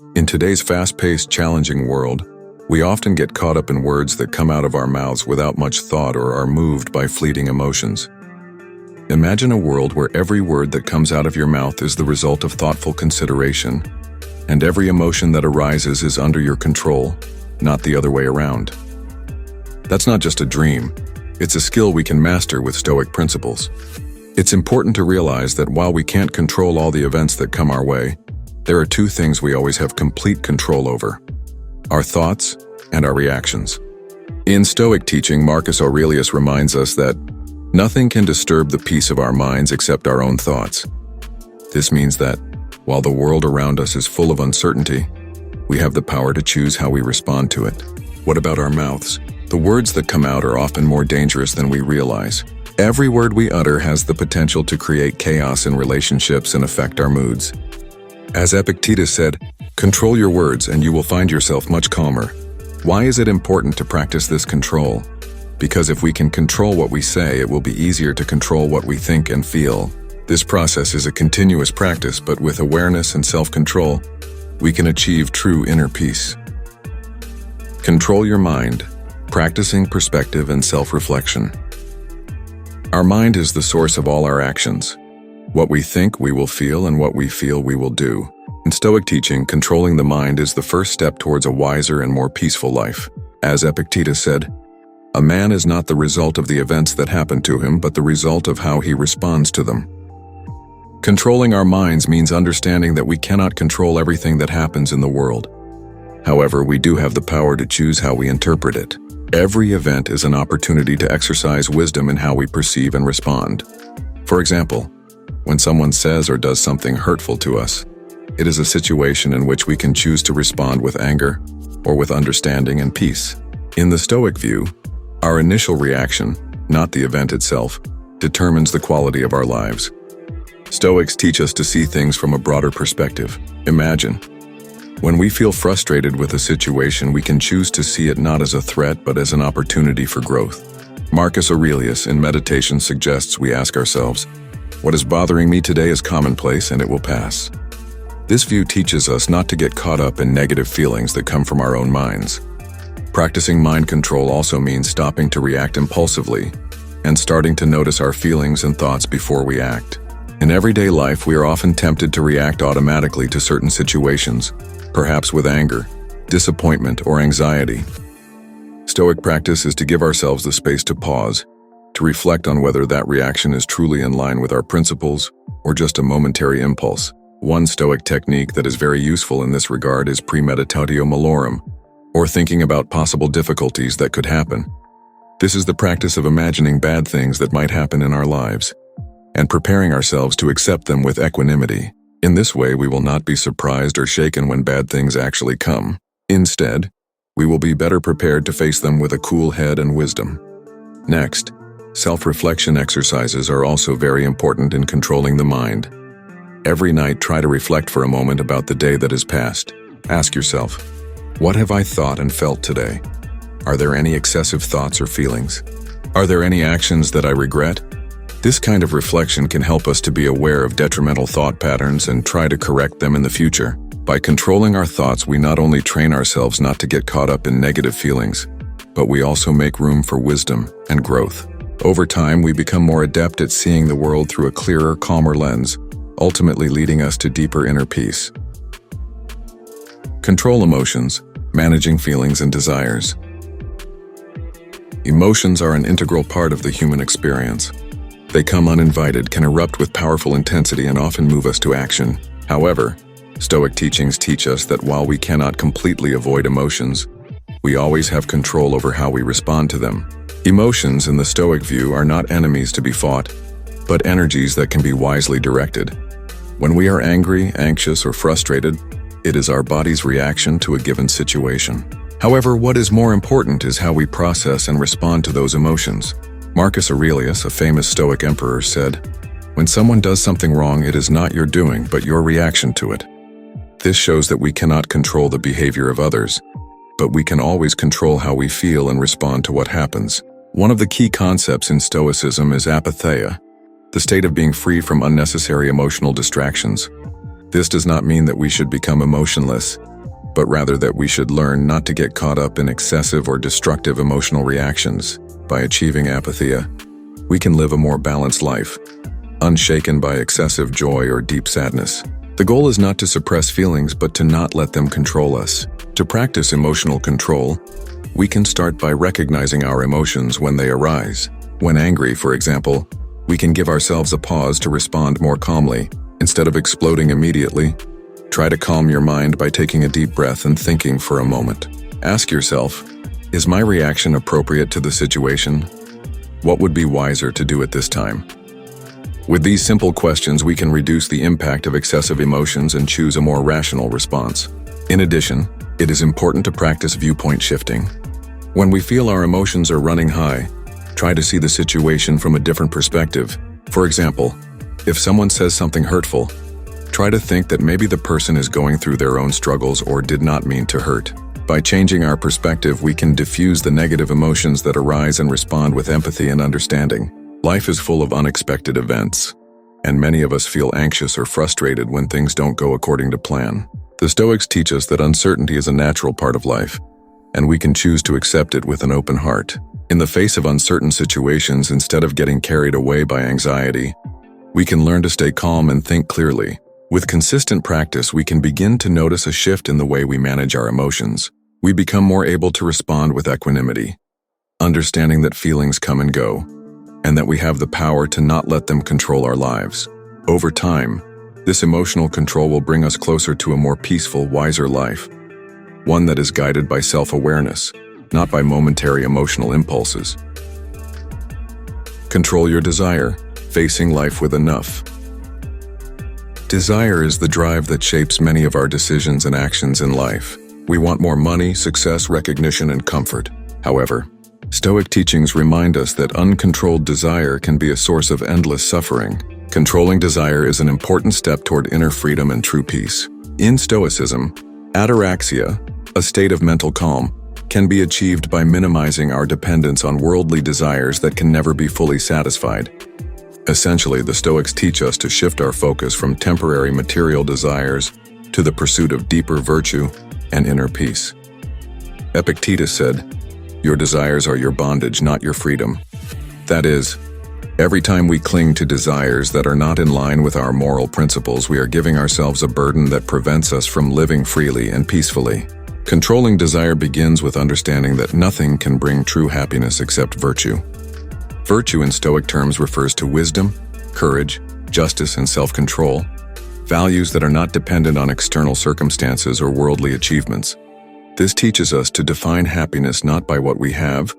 In today's fast-paced, challenging world, we often get caught up in words that come out of our mouths without much thought or are moved by fleeting emotions. Imagine a world where every word that comes out of your mouth is the result of thoughtful consideration, and every emotion that arises is under your control, not the other way around. That's not just a dream, it's a skill we can master with Stoic principles. It's important to realize that while we can't control all the events that come our way, there are two things we always have complete control over: our thoughts and our reactions. In Stoic teaching, Marcus Aurelius reminds us that nothing can disturb the peace of our minds except our own thoughts. This means that, while the world around us is full of uncertainty, we have the power to choose how we respond to it. What about our mouths? The words that come out are often more dangerous than we realize. Every word we utter has the potential to create chaos in relationships and affect our moods. As Epictetus said, "Control your words and you will find yourself much calmer." Why is it important to practice this control? Because if we can control what we say, it will be easier to control what we think and feel. This process is a continuous practice, but with awareness and self-control, we can achieve true inner peace. Control your mind, practicing perspective and self-reflection. Our mind is the source of all our actions. What we think, we will feel, and what we feel, we will do. In Stoic teaching, controlling the mind is the first step towards a wiser and more peaceful life. As Epictetus said, "A man is not the result of the events that happen to him, but the result of how he responds to them." Controlling our minds means understanding that we cannot control everything that happens in the world. However, we do have the power to choose how we interpret it. Every event is an opportunity to exercise wisdom in how we perceive and respond. For example, when someone says or does something hurtful to us, it is a situation in which we can choose to respond with anger or with understanding and peace. In the Stoic view, our initial reaction, not the event itself, determines the quality of our lives. Stoics teach us to see things from a broader perspective. Imagine, when we feel frustrated with a situation, we can choose to see it not as a threat but as an opportunity for growth. Marcus Aurelius in Meditation suggests we ask ourselves, "What is bothering me today is commonplace and it will pass." This view teaches us not to get caught up in negative feelings that come from our own minds. Practicing mind control also means stopping to react impulsively and starting to notice our feelings and thoughts before we act. In everyday life, we are often tempted to react automatically to certain situations, perhaps with anger, disappointment, or anxiety. Stoic practice is to give ourselves the space to pause, to reflect on whether that reaction is truly in line with our principles or just a momentary impulse. One Stoic technique that is very useful in this regard is premeditatio malorum, or thinking about possible difficulties that could happen. This is the practice of imagining bad things that might happen in our lives and preparing ourselves to accept them with equanimity. In this way, we will not be surprised or shaken when bad things actually come. Instead, we will be better prepared to face them with a cool head and wisdom. Next, self-reflection exercises are also very important in controlling the mind. Every night, try to reflect for a moment about the day that has passed. Ask yourself, what have I thought and felt today? Are there any excessive thoughts or feelings? Are there any actions that I regret? This kind of reflection can help us to be aware of detrimental thought patterns and try to correct them in the future. By controlling our thoughts, we not only train ourselves not to get caught up in negative feelings, but we also make room for wisdom and growth. Over time, we become more adept at seeing the world through a clearer, calmer lens, ultimately leading us to deeper inner peace. Control emotions, managing feelings and desires. Emotions are an integral part of the human experience. They come uninvited, can erupt with powerful intensity, and often move us to action. However, Stoic teachings teach us that while we cannot completely avoid emotions, we always have control over how we respond to them. Emotions, in the Stoic view, are not enemies to be fought, but energies that can be wisely directed. When we are angry, anxious, or frustrated, it is our body's reaction to a given situation. However, what is more important is how we process and respond to those emotions. Marcus Aurelius, a famous Stoic emperor, said, "When someone does something wrong, it is not your doing, but your reaction to it." This shows that we cannot control the behavior of others, but we can always control how we feel and respond to what happens. One of the key concepts in Stoicism is apatheia, the state of being free from unnecessary emotional distractions. This does not mean that we should become emotionless, but rather that we should learn not to get caught up in excessive or destructive emotional reactions. By achieving apatheia, we can live a more balanced life, unshaken by excessive joy or deep sadness. The goal is not to suppress feelings, but to not let them control us. To practice emotional control, we can start by recognizing our emotions when they arise. When angry, for example, we can give ourselves a pause to respond more calmly. Instead of exploding immediately, try to calm your mind by taking a deep breath and thinking for a moment. Ask yourself, is my reaction appropriate to the situation? What would be wiser to do at this time? With these simple questions, we can reduce the impact of excessive emotions and choose a more rational response. In addition, it is important to practice viewpoint shifting. When we feel our emotions are running high, try to see the situation from a different perspective. For example, if someone says something hurtful, try to think that maybe the person is going through their own struggles or did not mean to hurt. By changing our perspective, we can diffuse the negative emotions that arise and respond with empathy and understanding. Life is full of unexpected events, and many of us feel anxious or frustrated when things don't go according to plan. The Stoics teach us that uncertainty is a natural part of life, and we can choose to accept it with an open heart. In the face of uncertain situations, instead of getting carried away by anxiety, we can learn to stay calm and think clearly. With consistent practice, we can begin to notice a shift in the way we manage our emotions. We become more able to respond with equanimity, understanding that feelings come and go, and that we have the power to not let them control our lives. Over time, this emotional control will bring us closer to a more peaceful, wiser life, one that is guided by self-awareness, not by momentary emotional impulses. Control your desire, facing life with enough. Desire is the drive that shapes many of our decisions and actions in life. We want more money, success, recognition, and comfort. However, Stoic teachings remind us that uncontrolled desire can be a source of endless suffering. Controlling desire is an important step toward inner freedom and true peace. In Stoicism, ataraxia, a state of mental calm, can be achieved by minimizing our dependence on worldly desires that can never be fully satisfied. Essentially, the Stoics teach us to shift our focus from temporary material desires to the pursuit of deeper virtue and inner peace. Epictetus said, "Your desires are your bondage, not your freedom." That is, every time we cling to desires that are not in line with our moral principles, we are giving ourselves a burden that prevents us from living freely and peacefully. Controlling desire begins with understanding that nothing can bring true happiness except virtue. Virtue in Stoic terms refers to wisdom, courage, justice, and self-control, values that are not dependent on external circumstances or worldly achievements. This teaches us to define happiness not by what we have,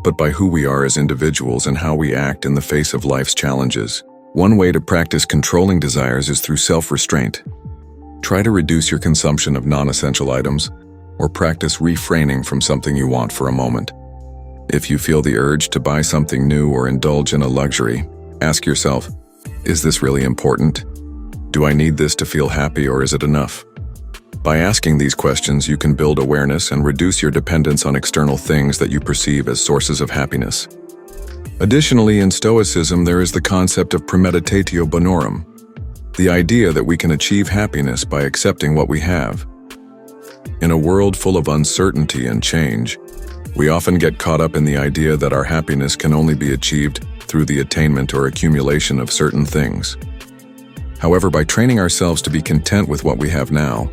but by who we are as individuals and how we act in the face of life's challenges. One way to practice controlling desires is through self-restraint. Try to reduce your consumption of non-essential items, or practice refraining from something you want for a moment. If you feel the urge to buy something new or indulge in a luxury, ask yourself, is this really important? Do I need this to feel happy, or is it enough? By asking these questions, you can build awareness and reduce your dependence on external things that you perceive as sources of happiness. Additionally, in Stoicism, there is the concept of premeditatio bonorum, the idea that we can achieve happiness by accepting what we have. In a world full of uncertainty and change, we often get caught up in the idea that our happiness can only be achieved through the attainment or accumulation of certain things. However, by training ourselves to be content with what we have now,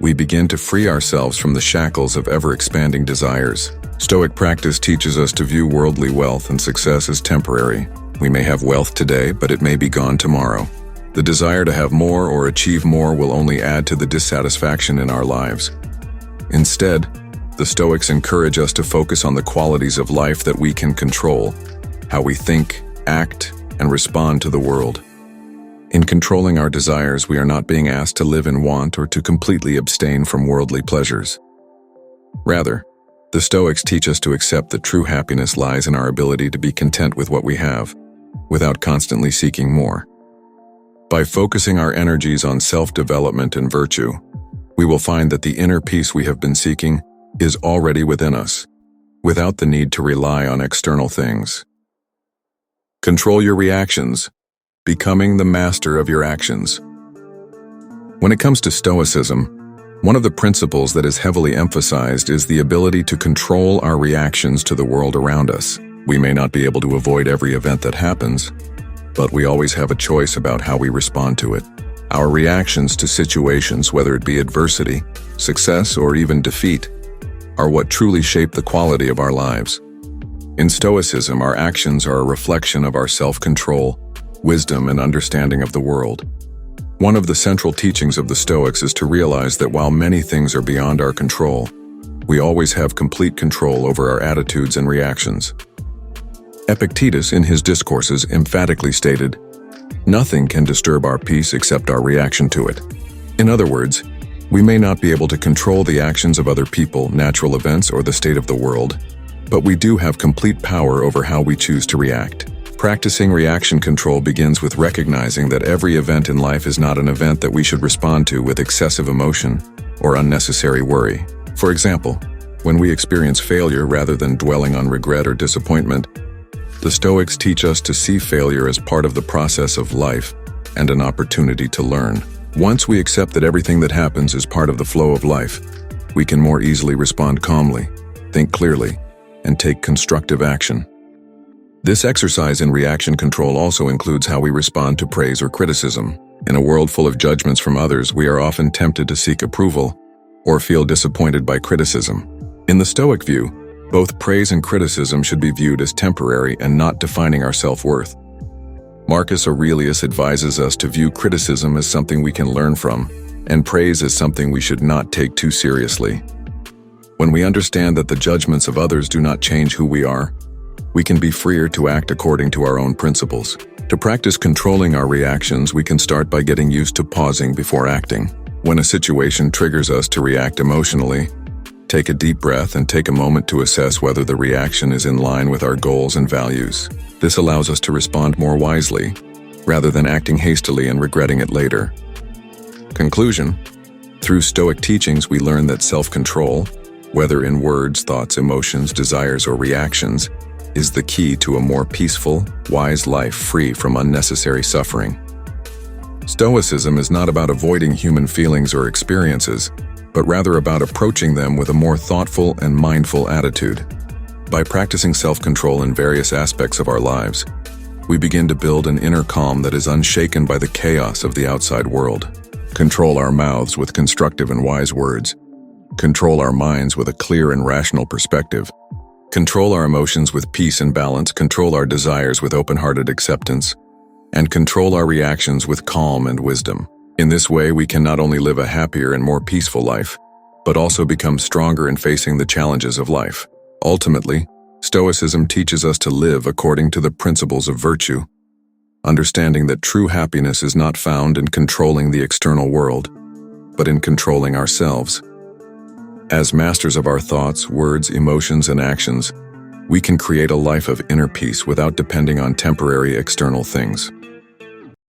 we begin to free ourselves from the shackles of ever-expanding desires. Stoic practice teaches us to view worldly wealth and success as temporary. We may have wealth today, but it may be gone tomorrow. The desire to have more or achieve more will only add to the dissatisfaction in our lives. Instead, the Stoics encourage us to focus on the qualities of life that we can control, how we think, act, and respond to the world. In controlling our desires, we are not being asked to live in want or to completely abstain from worldly pleasures. Rather, the Stoics teach us to accept that true happiness lies in our ability to be content with what we have, without constantly seeking more. By focusing our energies on self-development and virtue, we will find that the inner peace we have been seeking is already within us, without the need to rely on external things. Control your reactions, becoming the master of your actions. When it comes to Stoicism, one of the principles that is heavily emphasized is the ability to control our reactions to the world around us. We may not be able to avoid every event that happens, but we always have a choice about how we respond to it. Our reactions to situations, whether it be adversity, success, or even defeat, are what truly shape the quality of our lives. In Stoicism, our actions are a reflection of our self-control, wisdom, and understanding of the world. One of the central teachings of the Stoics is to realize that while many things are beyond our control, we always have complete control over our attitudes and reactions. Epictetus, in his discourses, emphatically stated, "Nothing can disturb our peace except our reaction to it." In other words, we may not be able to control the actions of other people, natural events, or the state of the world, but we do have complete power over how we choose to react. Practicing reaction control begins with recognizing that every event in life is not an event that we should respond to with excessive emotion or unnecessary worry. For example, when we experience failure rather than dwelling on regret or disappointment, the Stoics teach us to see failure as part of the process of life and an opportunity to learn. Once we accept that everything that happens is part of the flow of life, we can more easily respond calmly, think clearly, and take constructive action. This exercise in reaction control also includes how we respond to praise or criticism. In a world full of judgments from others, we are often tempted to seek approval or feel disappointed by criticism. In the Stoic view, both praise and criticism should be viewed as temporary and not defining our self-worth. Marcus Aurelius advises us to view criticism as something we can learn from, and praise as something we should not take too seriously. When we understand that the judgments of others do not change who we are, we can be freer to act according to our own principles. To practice controlling our reactions, we can start by getting used to pausing before acting. When a situation triggers us to react emotionally, take a deep breath and take a moment to assess whether the reaction is in line with our goals and values. This allows us to respond more wisely, rather than acting hastily and regretting it later. Conclusion: through Stoic teachings, we learn that self-control, whether in words, thoughts, emotions, desires, or reactions, is the key to a more peaceful, wise life free from unnecessary suffering. Stoicism is not about avoiding human feelings or experiences, but rather about approaching them with a more thoughtful and mindful attitude. By practicing self-control in various aspects of our lives, we begin to build an inner calm that is unshaken by the chaos of the outside world. Control our mouths with constructive and wise words. Control our minds with a clear and rational perspective. Control our emotions with peace and balance. Control our desires with open-hearted acceptance. And control our reactions with calm and wisdom. In this way, we can not only live a happier and more peaceful life, but also become stronger in facing the challenges of life. Ultimately, Stoicism teaches us to live according to the principles of virtue, understanding that true happiness is not found in controlling the external world, but in controlling ourselves. As masters of our thoughts, words, emotions, and actions, we can create a life of inner peace without depending on temporary external things.